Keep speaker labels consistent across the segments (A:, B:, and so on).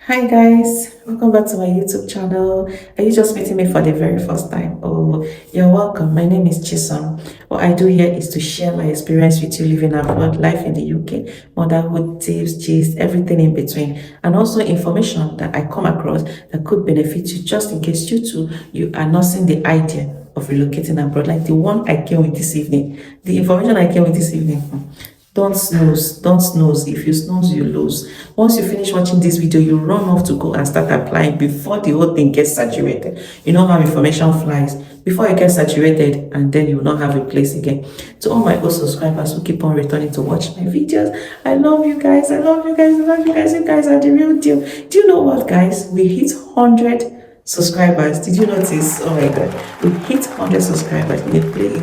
A: Hi guys, welcome back to my YouTube channel. Are you just meeting me for the very first time? Oh, you're welcome. My name is Chisom. What I do here is to share my experience with you living abroad, life in the UK, motherhood, tips, gist, everything in between, and also information that I come across that could benefit you just in case you are not seeing the idea of relocating abroad, like the one I came with this evening. The information I came with this evening. Don't snooze, don't snooze. If you snooze, you lose. Once you finish watching this video, you run off to go and start applying before the whole thing gets saturated. You know how information flies. Before it gets saturated, and then you will not have a place again. To all my old subscribers who keep on returning to watch my videos, I love you guys, I love you guys, I love you guys. You guys are the real deal. Do you know what, guys? We hit 100 subscribers. Did you notice? Oh my god, we hit 100 subscribers in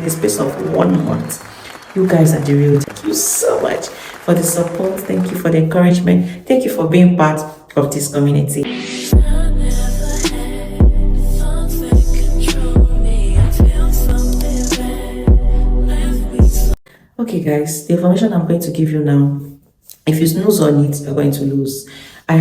A: a space of 1 month. You guys are the real. Thank you so much for the support. Thank you for the encouragement. Thank you for being part of this community. Okay, guys, the information I'm going to give you now, if you snooze on it, you're going to lose. I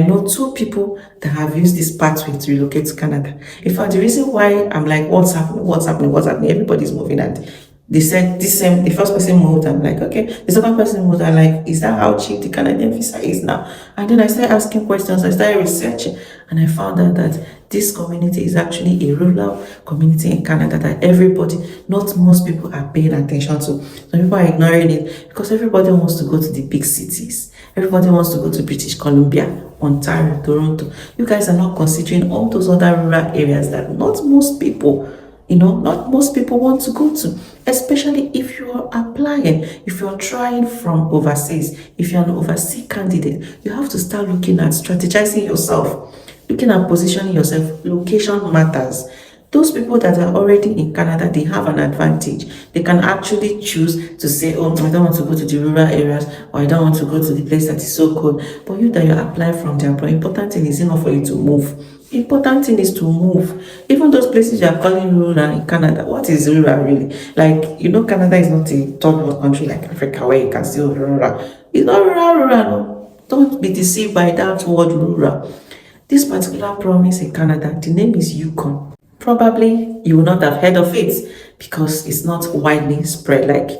A: know two people that have used this pathway to relocate to Canada. In fact, the reason why I'm like, what's happening, what's happening, what's happening, everybody's moving, and they said the first person moved. I'm like, okay. The second person moved. I'm like, is that how cheap the Canadian visa is now? And then I started asking questions. I started researching, and I found out that this community is actually a rural community in Canada that everybody, not most people, are paying attention to. Some people are ignoring it because everybody wants to go to the big cities. Everybody wants to go to British Columbia, Ontario, Toronto. You guys are not considering all those other rural areas that not most people want to go to, especially if you're applying, if you're trying from overseas, if you're an overseas candidate. You have to start looking at strategizing yourself, looking at positioning yourself. Location matters. Those people that are already in Canada, they have an advantage. They can actually choose to say, oh, I don't want to go to the rural areas, or I don't want to go to the place that is so cold. But you that you're applying from there, but important thing is enough for you to move. Important thing is to move. Even those places you are calling rural in Canada, what is rural really? Like, Canada is not a third world country like Africa where you can see rural. It's not rural. No. Don't be deceived by that word rural. This particular province in Canada, the name is Yukon. Probably you will not have heard of it because it's not widely spread. Like,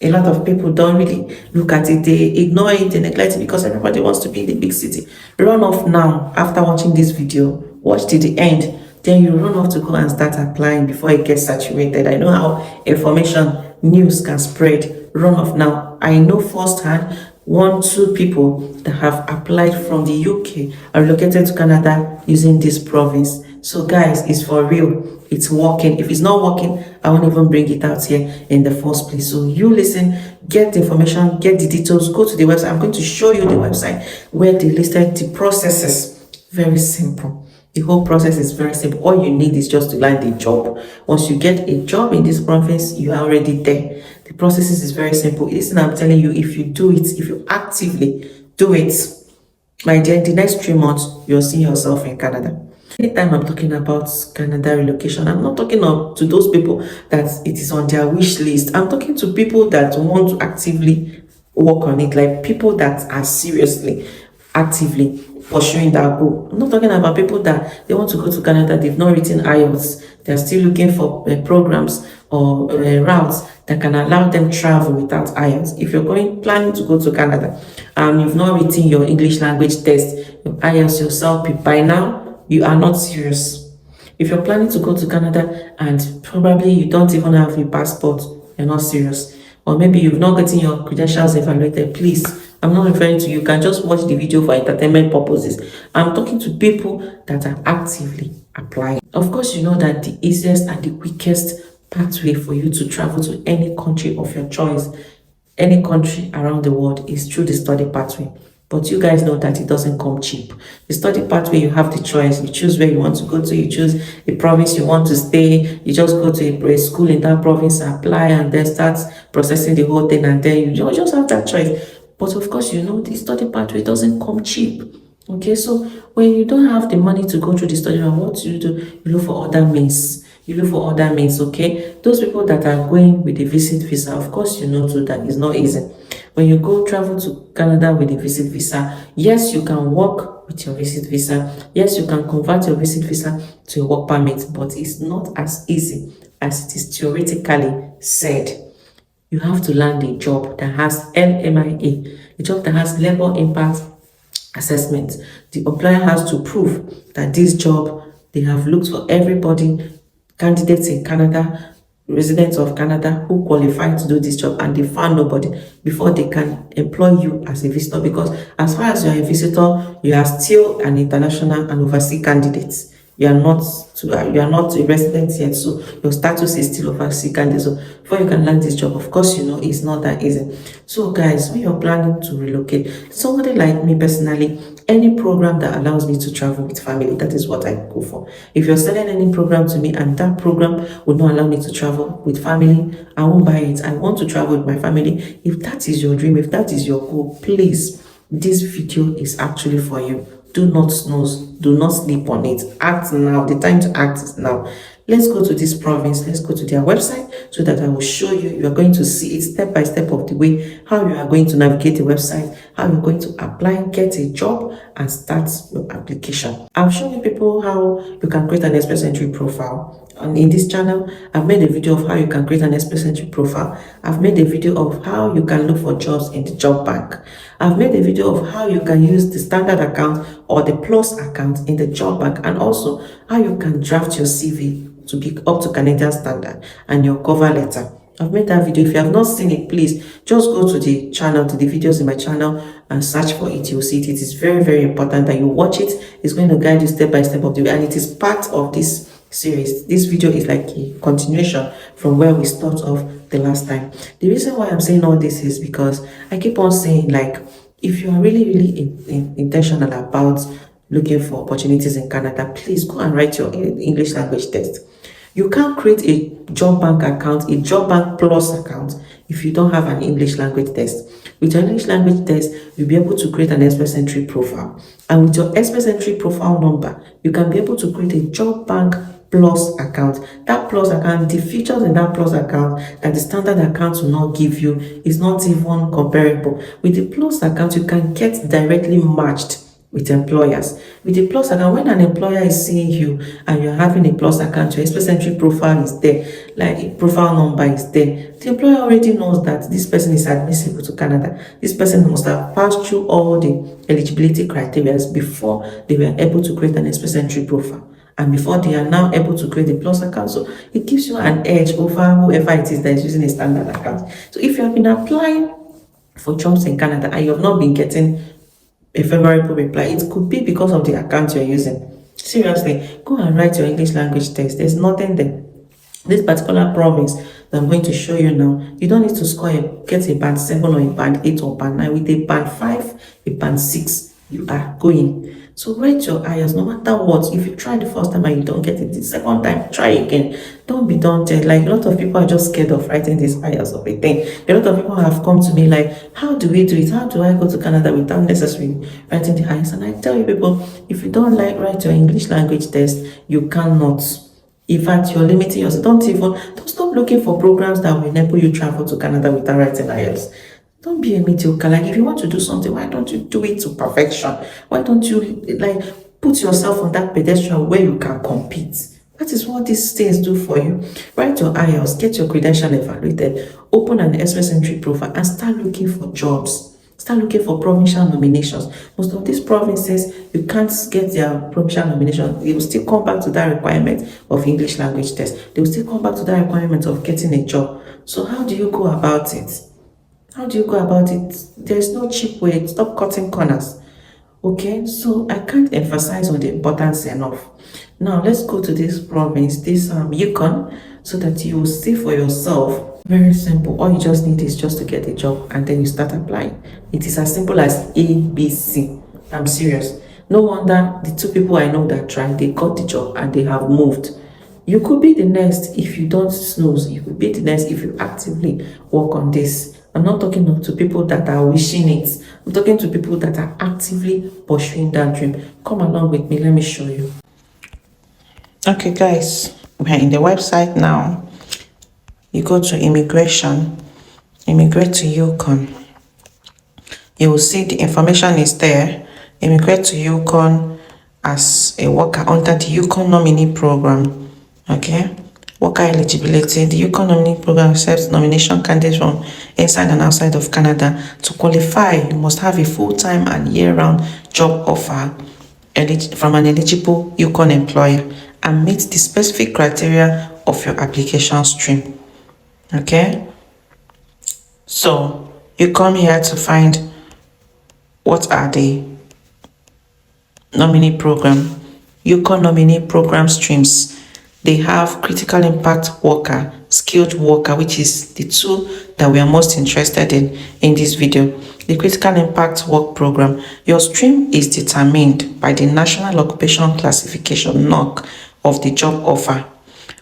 A: a lot of people don't really look at it. They ignore it, they neglect it because everybody wants to be in the big city. Run off now after watching this video. Watch till the end. Then you run off to go and start applying before it gets saturated. I know how information, news can spread. Run off now. I know firsthand 1, 2 people that have applied from the UK are relocated to Canada using this province. So guys, it's for real. It's working. If it's not working, I won't even bring it out here in the first place. So you listen, get the information, get the details, go to the website. I'm going to show you the website where they listed the processes. Very simple. The whole process is very simple. All you need is just to land a job. Once you get a job in this province, you are already there. The process is very simple. Listen, I'm telling you, if you do it, if you actively do it, my dear, in the next 3 months, you'll see yourself in Canada. Anytime I'm talking about Canada relocation, I'm not talking to those people that it is on their wish list. I'm talking to people that want to actively work on it, like people that are seriously, actively pursuing that goal. I'm not talking about people that they want to go to Canada, they've not written IELTS, they're still looking for programs or routes that can allow them travel without IELTS. If you're planning to go to Canada and you've not written your English language test, your IELTS, yourself, by now, you are not serious. If you're planning to go to Canada and probably you don't even have a passport, you're not serious. Or maybe you've not gotten your credentials evaluated, please, I'm not referring to you. You can just watch the video for entertainment purposes. I'm talking to people that are actively applying. Of course, you know that the easiest and the quickest pathway for you to travel to any country of your choice, any country around the world, is through the study pathway. But you guys know that it doesn't come cheap. The study pathway, you have the choice. You choose where you want to go to. You choose a province you want to stay. You just go to a school in that province, apply, and then start processing the whole thing. And then you just have that choice. But of course, the study pathway doesn't come cheap. Okay, so when you don't have the money to go through the study, what do? You look for other means. Okay? Those people that are going with a visit visa, of course, too that it's not easy. When you go travel to Canada with a visit visa, yes, you can work with your visit visa. Yes, you can convert your visit visa to a work permit, but it's not as easy as it is theoretically said. You have to land a job that has LMIA, a job that has labor impact assessment. The employer has to prove that this job, they have looked for everybody, candidates in Canada, residents of Canada who qualify to do this job, and they found nobody before they can employ you as a visitor. Because as far as you're a visitor, you are still an international and overseas candidate. You are not a resident yet, so your status is still overseas candidate. So before you can land this job, of course, you know it's not that easy. So guys, when you're planning to relocate, somebody like me personally, any program that allows me to travel with family, that is what I go for. If you're selling any program to me and that program would not allow me to travel with family, I won't buy it. I want to travel with my family. If that is your dream, if that is your goal, please, this video is actually for you. Do not snooze, do not sleep on it. Act now. The time to act is now. Let's go to this province. Let's go to their website so that I will show you. You are going to see it step by step of the way, how you are going to navigate the website, how you're going to apply, get a job, and start your application. I've shown you people how you can create an express entry profile. And in this channel, I've made a video of how you can create an express entry profile. I've made a video of how you can look for jobs in the job bank. I've made a video of how you can use the standard account or the plus account in the job bank, and also how you can draft your CV to be up to Canadian standard and your cover letter. I've made that video. If you have not seen it, please just go to the channel, to the videos in my channel, and search for it. You'll see it. It is very, very important that you watch it. It's going to guide you step by step of the way, and it is part of this series. This video is like a continuation from where we start off the last time. The reason why I'm saying all this is because I keep on saying, like, if you are really intentional about looking for opportunities in Canada, please go and write your English language test. You can't create a job bank account, a job bank plus account, if you don't have an English language test. With your English language test, you'll be able to create an express entry profile. And with your express entry profile number, you can be able to create a job bank plus account. That plus account, the features in that plus account that the standard account will not give you is not even comparable. With the plus account, you can get directly matched with employers. With a plus account, when an employer is seeing you and you're having a plus account, your express entry profile is there, like a profile number is there, the employer already knows that this person is admissible to Canada. This person must have passed through all the eligibility criteria before they were able to create an express entry profile, and before they are now able to create a plus account. So it gives you an edge over whoever it is that is using a standard account. So if you have been applying for jobs in Canada and you have not been getting a favorable reply, it could be because of the account you're using. Seriously, go and write your English language test. There's nothing there. This particular province that I'm going to show you now, you don't need to get a band 7 or a band 8 or band 9. With a band 5, a band 6, you are going. So write your IELTS no matter what. If you try the first time and you don't get it the second time, try again. Don't be daunted. Like, a lot of people are just scared of writing this IELTS of a thing. A lot of people have come to me like, how do we do it? How do I go to Canada without necessarily writing the IELTS? And I tell you people, if you don't write your English language test, you cannot. In fact, you're limiting yourself. Don't stop looking for programs that will enable you travel to Canada without writing IELTS. Don't be a mediocre. Like, if you want to do something, why don't you do it to perfection? Why don't you put yourself on that pedestrian where you can compete? That is what these things do for you. Write your IELTS, get your credential evaluated, open an express entry profile, and start looking for jobs. Start looking for provincial nominations. Most of these provinces, you can't get their provincial nomination. They will still come back to that requirement of English language test. They will still come back to that requirement of getting a job. So how do you go about it? How do you go about it? There's no cheap way. Stop cutting corners. Okay, so I can't emphasize on the importance enough. Now let's go to this province, this Yukon, so that you will see for yourself. Very simple. All you just need is just to get a job, and then you start applying. It is as simple as ABC. I'm serious. No wonder the 2 people I know that tried, they got the job and they have moved. You could be the next if you don't snooze. You could be the next if you actively work on this. I'm not talking to people that are wishing it. I'm talking to people that are actively pursuing that dream. Come along with me. Let me show you. Okay, guys. We're in the website now. You go to immigration. Immigrate to Yukon. You will see the information is there. immigrate to Yukon as a worker under the Yukon nominee program. Okay, worker eligibility. The Yukon nominee program accepts nomination candidates from inside and outside of Canada. To qualify, you must have a full-time and year-round job offer from an eligible Yukon employer and meet the specific criteria of your application stream. Okay, so you come here to find what are the nominee program, Yukon nominee program streams. They have critical impact worker, skilled worker, which is the two that we are most interested in this video. The critical impact work program, your stream is determined by the National Occupation Classification (NOC) of the job offer.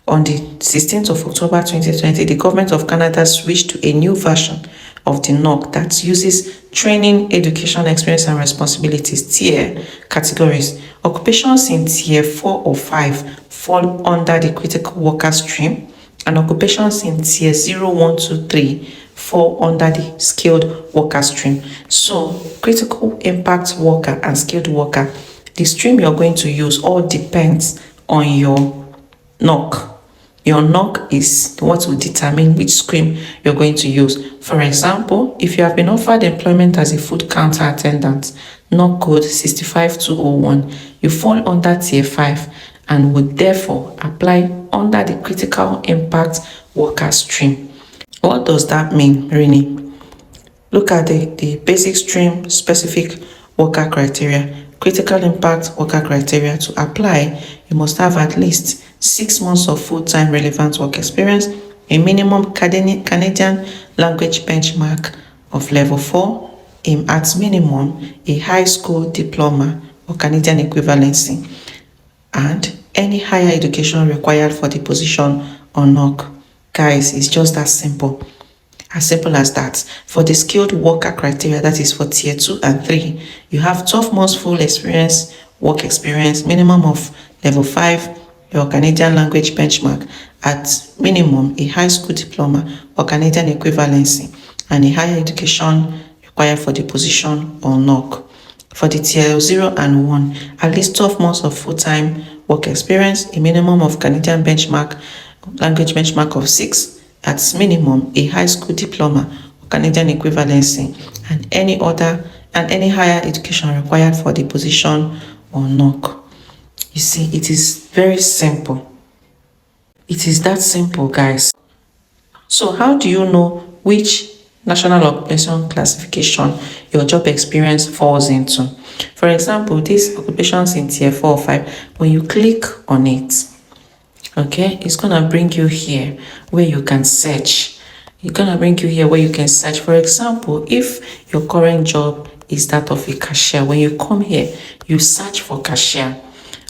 A: On the 16th of October 2020, the government of Canada switched to a new version of the NOC that uses training, education, experience, and responsibilities tier categories. Occupations in tier 4 or 5 fall under the critical worker stream, and occupations in tier 0, 1, 2, 3 fall under the skilled worker stream. So critical impact worker and skilled worker, the stream you're going to use all depends on your NOC. Your NOC is what will determine which stream you're going to use. For example, if you have been offered employment as a food counter attendant, NOC code 65201, you fall under tier 5 and would therefore apply under the critical impact worker stream. What does that mean, Rini? Look at the basic stream specific worker criteria. Critical impact worker criteria. To apply, you must have at least 6 months of full-time relevant work experience, a minimum Canadian language benchmark of level 4, at minimum a high school diploma or Canadian equivalency, and any higher education required for the position or NOC. Guys, it's just that simple. As simple as that. For the skilled worker criteria, that is for tier 2 and 3, you have 12 months full experience, work experience, minimum of level 5, your Canadian language benchmark, at minimum a high school diploma or Canadian equivalency, and a higher education required for the position or NOC. For the tier 0 and 1, at least 12 months of full-time work experience, a minimum of Canadian benchmark, language benchmark of 6, at minimum a high school diploma or Canadian equivalency, and any higher education required for the position or NOC. You see, it is very simple. It is that simple, guys. So how do you know which National Occupation Classification your job experience falls into? For example, these occupations in tier 4 or 5, when you click on it, okay, it's gonna bring you here where you can search. It's gonna bring you here where you can search. For example, if your current job is that of a cashier, when you come here, you search for cashier.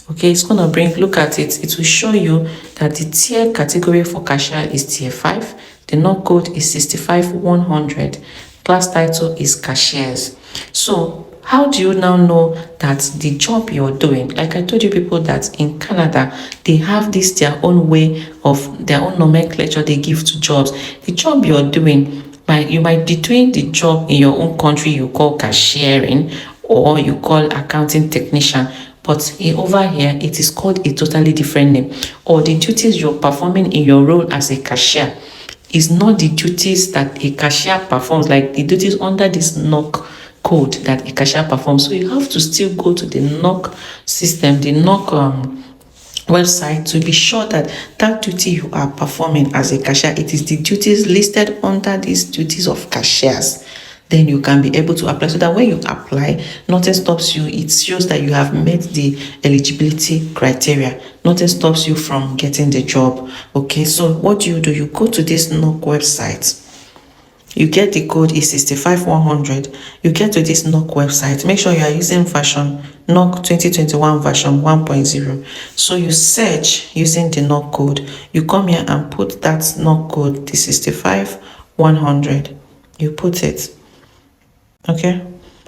A: Okay, it's gonna look at it. It will show you that the tier category for cashier is tier 5. The NOC code is 65100. Class title is cashiers. So how do you now know that the job you're doing, like I told you people that in Canada, they have this their own way of their own nomenclature they give to jobs. The job you're doing, you might be doing the job in your own country you call cashiering or you call accounting technician, but over here it is called a totally different name. Or the duties you're performing in your role as a cashier is not the duties that a cashier performs, like the duties under this NOC code that a cashier performs. So you have to still go to the NOC system, the NOC website, to be sure that that duty you are performing as a cashier, it is the duties listed under these duties of cashiers. Then you can be able to apply, so that when you apply, nothing stops you. It shows that you have met the eligibility criteria. Nothing stops you from getting the job. Okay, so what do? You go to this NOC website. You get the code is 65100. You get to this NOC website. Make sure you are using version NOC 2021 version 1.0. So you search using the NOC code. You come here and put that NOC code, the 65100. You put it. Okay,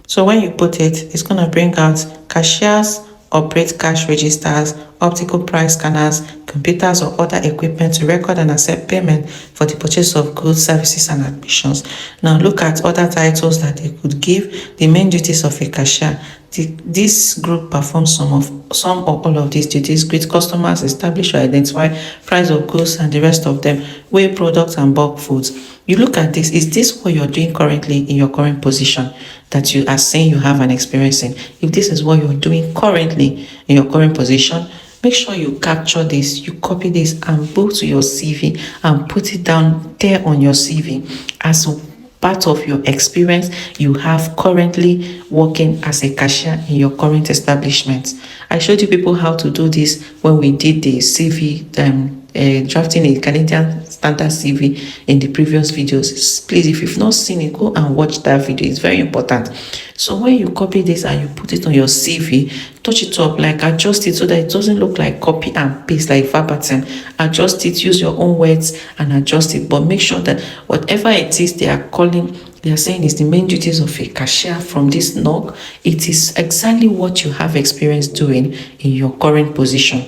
A: so when you put it, it's going to bring out cashiers operate cash registers, optical price scanners, computers or other equipment to record and accept payment for the purchase of goods, services and admissions. Now look at other titles that they could give. The main duties of a cashier. This group performs some or all of these duties: greet customers, establish or identify price of goods and the rest of them, weigh products and bulk foods. You look at this, is this what you're doing currently in your current position that you are saying you have an experience in? If this is what you're doing currently in your current position, make sure you capture this, you copy this and go to your CV and put it down there on your CV as part of your experience you have currently working as a cashier in your current establishment. I showed you people how to do this when we did the CV, drafting a Canadian standard CV in the previous videos. Please, if you've not seen it, go and watch that video. It's very important. So when you copy this and you put it on your CV, touch it up, like adjust it so that it doesn't look like copy and paste, like verbatim. Adjust it, use your own words and adjust it, but make sure that whatever it is they are saying is the main duties of a cashier from this NOC, it is exactly what you have experience doing in your current position.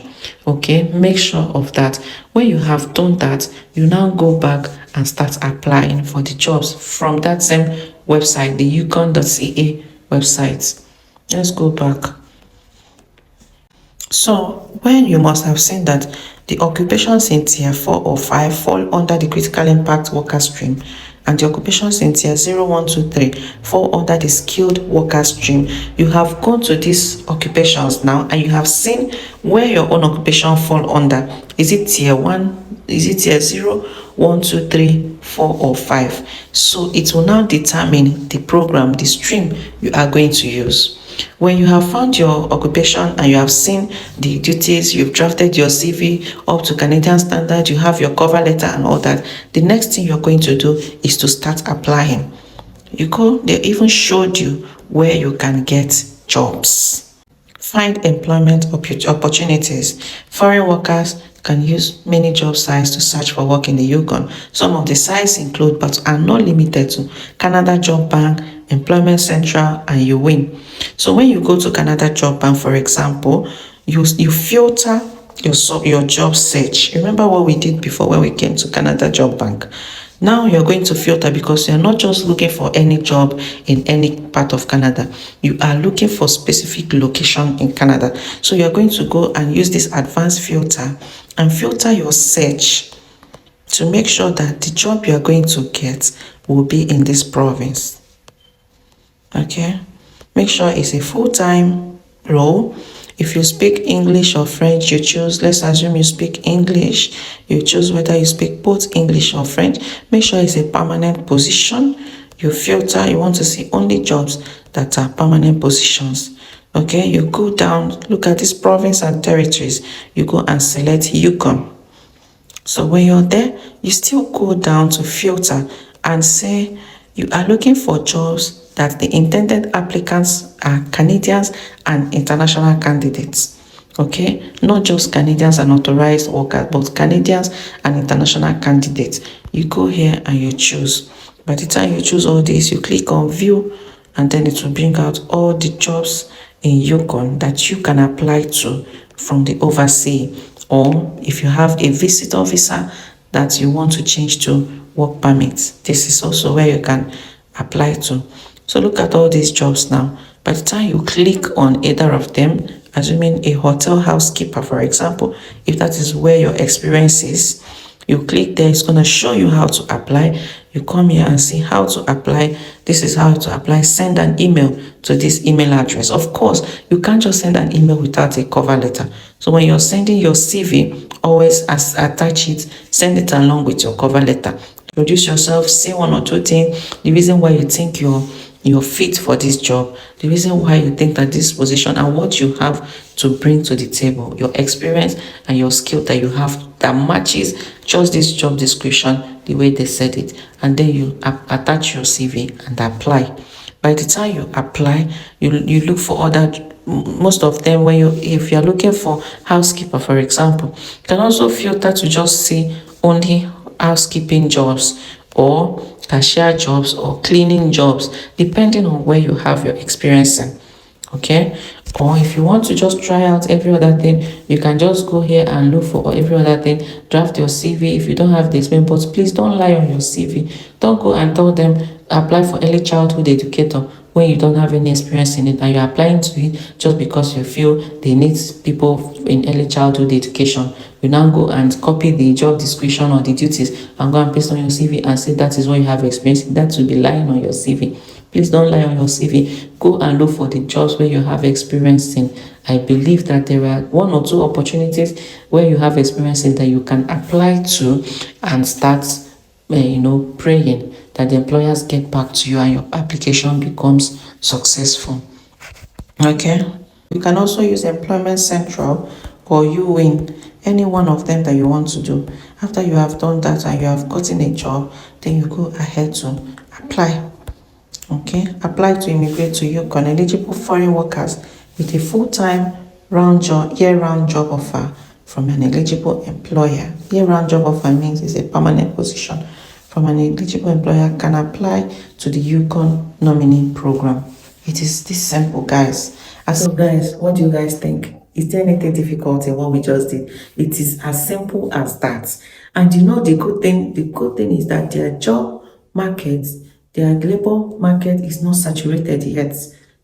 A: Okay, make sure of that. When you have done that, you now go back and start applying for the jobs from that same website, the yukon.ca website. Let's go back. So when you must have seen that the occupations in tier 4 or 5 fall under the critical impact worker stream, and the occupations in tier 0, 1, 2, 3 fall under the skilled worker stream. You have gone to these occupations now and you have seen where your own occupation fall under. Is it tier 1? Is it tier 0, 1, 2, 3, 4 or 5? So it will now determine the program, the stream you are going to use. When you have found your occupation and you have seen the duties, you've drafted your CV up to Canadian standard, you have your cover letter and all that, the next thing you're going to do is to start applying. They even showed you where you can get jobs. Find employment opportunities. Foreign workers can use many job sites to search for work in the Yukon. Some of the sites include, but are not limited to, Canada Job Bank, Employment Central, and Yukon. So when you go to Canada Job Bank, for example, you filter your job search. Remember what we did before when we came to Canada Job Bank? Now you're going to filter because you're not just looking for any job in any part of Canada. You are looking for specific location in Canada. So you're going to go and use this advanced filter and filter your search to make sure that the job you're going to get will be in this province. Okay? Make sure it's a full-time role. If you speak English or French, you choose, let's assume you speak English, you choose whether you speak both English or French. Make sure it's a permanent position. You filter, you want to see only jobs that are permanent positions. Okay, you go down, look at this province and territories. You go and select Yukon. So when you're there, you still go down to filter and say you are looking for jobs that the intended applicants are Canadians and international candidates. Okay, not just Canadians and authorized workers, but Canadians and international candidates. You go here and you choose. By the time you choose all this, you click on view and then it will bring out all the jobs in Yukon that you can apply to from the overseas. Or if you have a visitor visa that you want to change to work permit, this is also where you can apply to. So look at all these jobs now. By the time you click on either of them, assuming a hotel housekeeper, for example, if that is where your experience is, you click there, it's going to show you how to apply. You come here and see how to apply. This is how to apply. Send an email to this email address. Of course, you can't just send an email without a cover letter. So when you're sending your CV, always attach it, send it along with your cover letter. Introduce yourself, say one or two things, the reason why you think you're fit for this job, the reason why you think that this position and what you have to bring to the table, your experience and your skill that you have that matches just this job description the way they said it, and then you attach your CV and apply. By the time you apply, you look for other, most of them, if you're looking for housekeeper, for example, you can also filter to just see only housekeeping jobs or cashier jobs or cleaning jobs, depending on where you have your experience in. Okay, or if you want to just try out every other thing, you can just go here and look for every other thing, draft your CV if you don't have the experience. But please don't lie on your CV. Don't go and tell them apply for early childhood educator when you don't have any experience in it, and you're applying to it just because you feel they need people in early childhood education. You now go and copy the job description or the duties and go and paste on your CV and say that is what you have experience in. That will be lying on your CV. Please don't lie on your CV. Go and look for the jobs where you have experience in. I believe that there are one or two opportunities where you have experience in that you can apply to and start, praying that the employers get back to you and your application becomes successful. Okay. You can also use Employment Central or Uwin, any one of them that you want to do. After you have done that and you have gotten a job, then you go ahead to apply. Okay, apply to immigrate to Yukon. Eligible foreign workers with a full-time year-round job offer from an eligible employer. Year-round job offer means it's a permanent position from an eligible employer can apply to the Yukon nominee program. It is this simple, guys. So guys, what do you guys think? Is there anything difficult in what we just did? It is as simple as that. And the good thing is that their job market, their labor market is not saturated yet.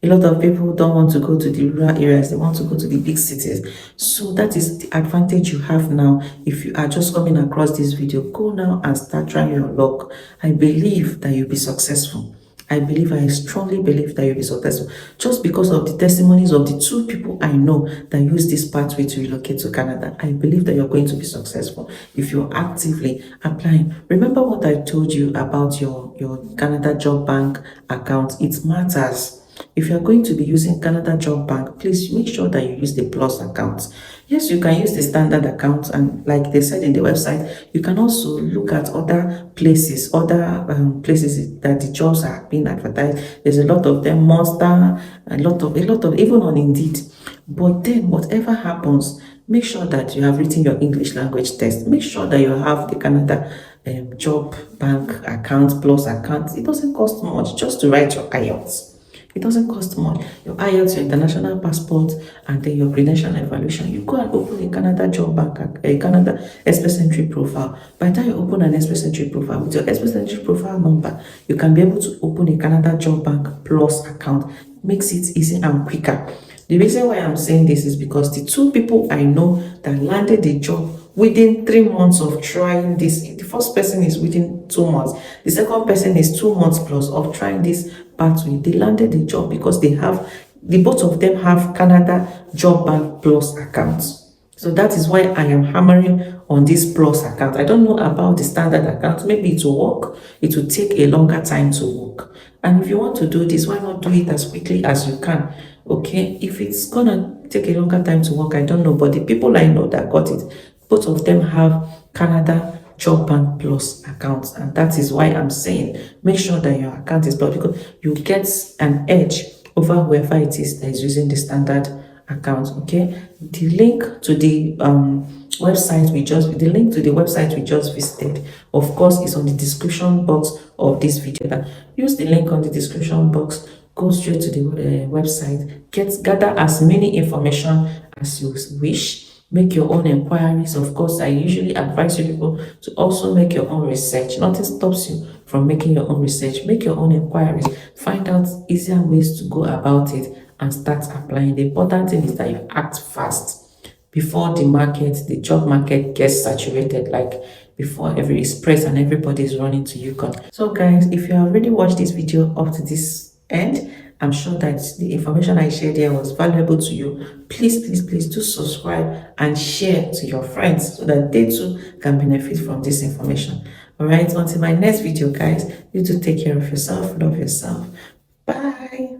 A: A lot of people don't want to go to the rural areas, they want to go to the big cities. So that is the advantage you have now. If you are just coming across this video, go now and start trying your luck. I believe that you'll be successful. I strongly believe that you'll be successful just because of the testimonies of the two people I know that use this pathway to relocate to Canada. I believe that you're going to be successful if you're actively applying. Remember what I told you about your Canada Job Bank account? It matters. If you're going to be using Canada Job Bank, please make sure that you use the Plus account. Yes, you can use the standard account, and like they said in the website, you can also look at other places that the jobs are being advertised. There's a lot of them, Monster, a lot of even on Indeed. But then, whatever happens, make sure that you have written your English language test. Make sure that you have the Canada Job Bank account, Plus account. It doesn't cost much just to write your IELTS. It doesn't cost much. Your IELTS, your international passport, and then your credential evaluation. You go and open a Canada Job Bank, a Canada Express Entry profile. By the time you open an Express Entry profile, with your Express Entry profile number, you can be able to open a Canada Job Bank Plus account. Makes it easy and quicker. The reason why I'm saying this is because the two people I know that landed the job within 3 months of trying this, the first person is within 2 months, the second person is 2 months plus of trying this pathway. They landed the job because the both of them have Canada Job Bank Plus accounts. So that is why I am hammering on this Plus account. I don't know about the standard account. Maybe it will work. It will take a longer time to work. And if you want to do this, why not do it as quickly as you can? Okay, if it's gonna take a longer time to work, I don't know. But the people I know that got it, both of them have Canada Job Bank Plus accounts, and that is why I'm saying make sure that your account is blocked, because you get an edge over whoever it is that is using the standard account. Okay, the link to the website we just visited, of course, is on the description box of this video. Use the link on the description box, go straight to the website, gather as many information as you wish. Make your own inquiries. Of course, I usually advise you people to also make your own research. Nothing stops you from making your own research. Make your own inquiries. Find out easier ways to go about it and start applying. The important thing is that you act fast before the job market gets saturated, like before every express and everybody is running to Yukon. So guys, if you have already watched this video up to this end, I'm sure that the information I shared here was valuable to you. Please do subscribe and share to your friends so that they too can benefit from this information. All right, until my next video, guys, you do take care of yourself, love yourself. Bye.